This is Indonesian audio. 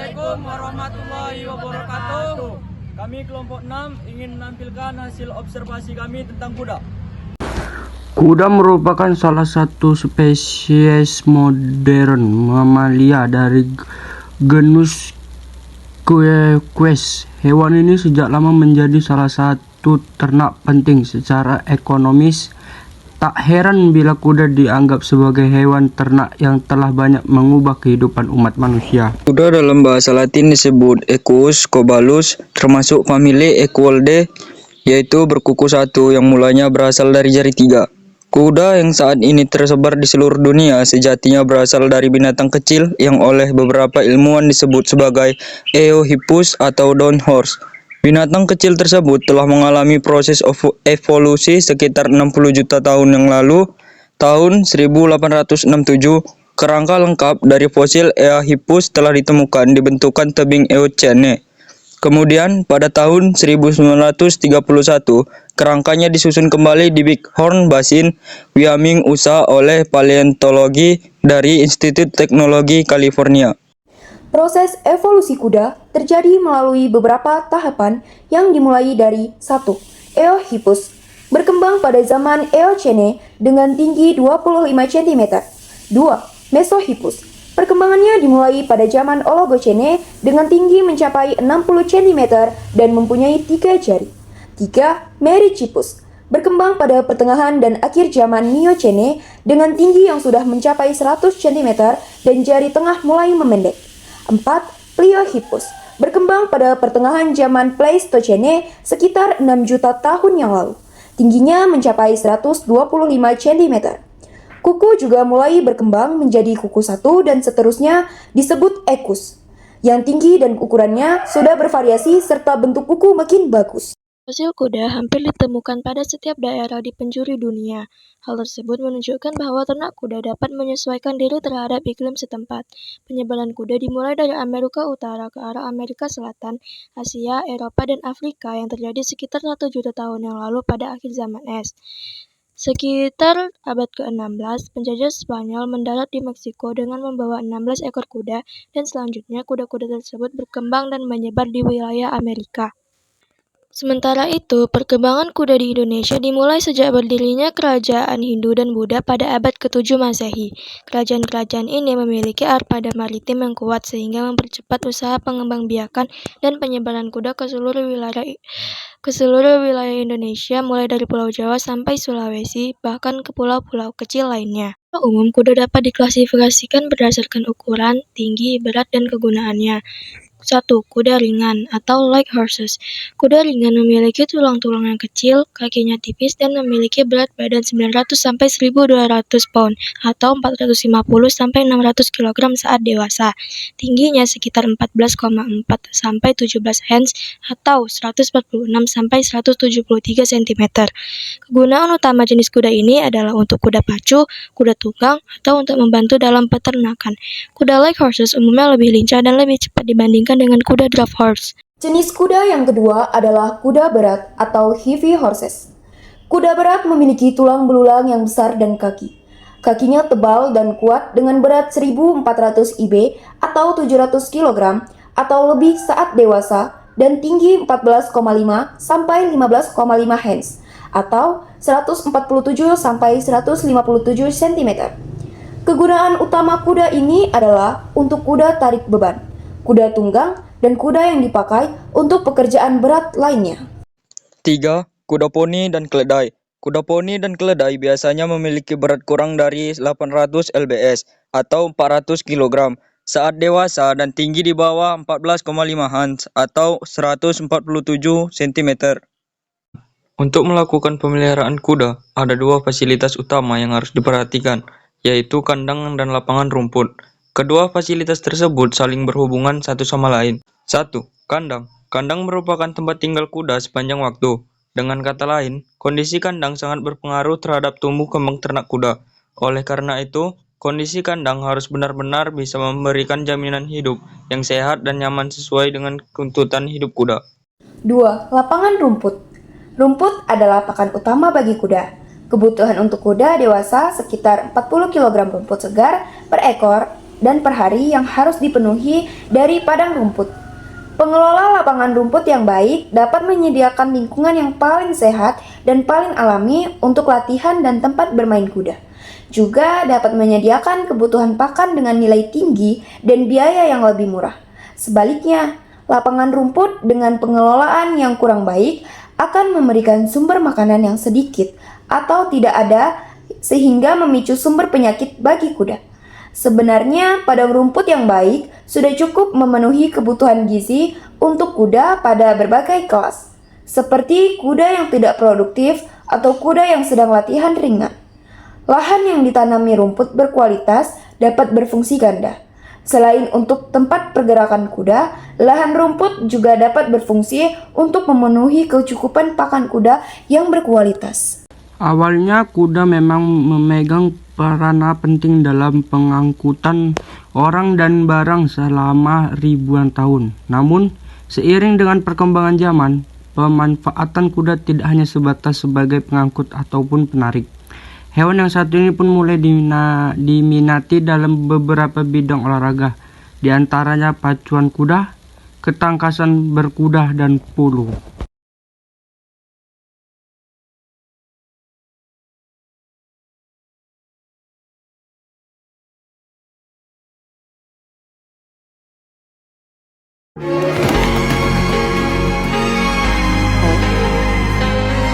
Assalamualaikum warahmatullahi wabarakatuh. Kami kelompok 6 ingin menampilkan hasil observasi kami tentang kuda. Kuda merupakan salah satu spesies modern mamalia dari genus Quercus. Hewan ini sejak lama menjadi salah satu ternak penting secara ekonomis. Tak heran bila kuda dianggap sebagai hewan ternak yang telah banyak mengubah kehidupan umat manusia. Kuda dalam bahasa Latin disebut Equus cobalus, termasuk famili Equidae, yaitu berkuku satu yang mulanya berasal dari jari 3. Kuda yang saat ini tersebar di seluruh dunia sejatinya berasal dari binatang kecil yang oleh beberapa ilmuwan disebut sebagai Eohippus atau dawn horse. Binatang kecil tersebut telah mengalami proses evolusi sekitar 60 juta tahun yang lalu. Tahun 1867, kerangka lengkap dari fosil Eohippus telah ditemukan di bentukan tebing Eocene. Kemudian pada tahun 1931, kerangkanya disusun kembali di Bighorn Basin, Wyoming, USA oleh paleontologi dari Institut Teknologi California. Proses evolusi kuda terjadi melalui beberapa tahapan yang dimulai dari 1. Eohippus berkembang pada zaman Eocene dengan tinggi 25 cm. 2. Mesohippus. Perkembangannya dimulai pada zaman Oligocene dengan tinggi mencapai 60 cm dan mempunyai 3 jari. 3. Merychippus. Berkembang pada pertengahan dan akhir zaman Miocene dengan tinggi yang sudah mencapai 100 cm dan jari tengah mulai memendek. 4. Pliohippus berkembang pada pertengahan zaman Pleistocene sekitar 6 juta tahun yang lalu. Tingginya mencapai 125 cm. Kuku juga mulai berkembang menjadi kuku 1 dan seterusnya disebut equus, yang tinggi dan ukurannya sudah bervariasi serta bentuk kuku makin bagus. Fosil kuda hampir ditemukan pada setiap daerah di penjuru dunia. Hal tersebut menunjukkan bahwa ternak kuda dapat menyesuaikan diri terhadap iklim setempat. Penyebaran kuda dimulai dari Amerika Utara ke arah Amerika Selatan, Asia, Eropa, dan Afrika yang terjadi sekitar 1 juta tahun yang lalu pada akhir zaman es. Sekitar abad ke-16, penjajah Spanyol mendarat di Meksiko dengan membawa 16 ekor kuda, dan selanjutnya kuda-kuda tersebut berkembang dan menyebar di wilayah Amerika. Sementara itu, perkembangan kuda di Indonesia dimulai sejak berdirinya kerajaan Hindu dan Buddha pada abad ke-7 Masehi. Kerajaan-kerajaan ini memiliki armada maritim yang kuat sehingga mempercepat usaha pengembangbiakan dan penyebaran kuda ke seluruh wilayah Indonesia, mulai dari Pulau Jawa sampai Sulawesi, bahkan ke pulau-pulau kecil lainnya. Secara umum, kuda dapat diklasifikasikan berdasarkan ukuran, tinggi, berat, dan kegunaannya. 1. Kuda ringan atau light horses. Kuda ringan memiliki tulang-tulang yang kecil, kakinya tipis, dan memiliki berat badan 900 sampai 1.200 pound atau 450 sampai 600 kg saat dewasa. Tingginya sekitar 14,4 sampai 17 hands atau 146 sampai 173 cm. Kegunaan utama jenis kuda ini adalah untuk kuda pacu, kuda tunggang, atau untuk membantu dalam peternakan. Kuda light horses umumnya lebih lincah dan lebih cepat dibandingkan dengan kuda draft horse. Jenis kuda yang kedua adalah kuda berat atau heavy horses. Kuda berat memiliki tulang belulang yang besar dan kaki. Kakinya tebal dan kuat dengan berat 1.400 IB atau 700 kg atau lebih saat dewasa dan tinggi 14,5 sampai 15,5 hands atau 147 sampai 157 cm. Kegunaan utama kuda ini adalah untuk kuda tarik beban, kuda tunggang, dan kuda yang dipakai untuk pekerjaan berat lainnya. 3. Kuda poni dan keledai. Kuda poni dan keledai biasanya memiliki berat kurang dari 800 lbs atau 400 kg saat dewasa dan tinggi di bawah 14,5 hands atau 147 cm. Untuk melakukan pemeliharaan kuda, ada 2 fasilitas utama yang harus diperhatikan, yaitu kandang dan lapangan rumput. Kedua fasilitas tersebut saling berhubungan satu sama lain. 1. Kandang. Kandang merupakan tempat tinggal kuda sepanjang waktu. Dengan kata lain, kondisi kandang sangat berpengaruh terhadap tumbuh kembang ternak kuda. Oleh karena itu, kondisi kandang harus benar-benar bisa memberikan jaminan hidup yang sehat dan nyaman sesuai dengan tuntutan hidup kuda. 2. Lapangan rumput. Rumput adalah pakan utama bagi kuda. Kebutuhan untuk kuda dewasa sekitar 40 kg rumput segar per ekor dan per hari yang harus dipenuhi dari padang rumput. Pengelola lapangan rumput yang baik dapat menyediakan lingkungan yang paling sehat dan paling alami untuk latihan dan tempat bermain kuda. Juga dapat menyediakan kebutuhan pakan dengan nilai tinggi dan biaya yang lebih murah. Sebaliknya, lapangan rumput dengan pengelolaan yang kurang baik akan memberikan sumber makanan yang sedikit atau tidak ada sehingga memicu sumber penyakit bagi kuda. Sebenarnya, padang rumput yang baik sudah cukup memenuhi kebutuhan gizi untuk kuda pada berbagai kelas, seperti kuda yang tidak produktif atau kuda yang sedang latihan ringan. Lahan yang ditanami rumput berkualitas dapat berfungsi ganda. Selain untuk tempat pergerakan kuda, lahan rumput juga dapat berfungsi untuk memenuhi kecukupan pakan kuda yang berkualitas. Awalnya kuda memang memegang peranan penting dalam pengangkutan orang dan barang selama ribuan tahun. Namun, seiring dengan perkembangan zaman, pemanfaatan kuda tidak hanya sebatas sebagai pengangkut ataupun penarik. Hewan yang satu ini pun mulai diminati dalam beberapa bidang olahraga, di antaranya pacuan kuda, ketangkasan berkuda, dan polo.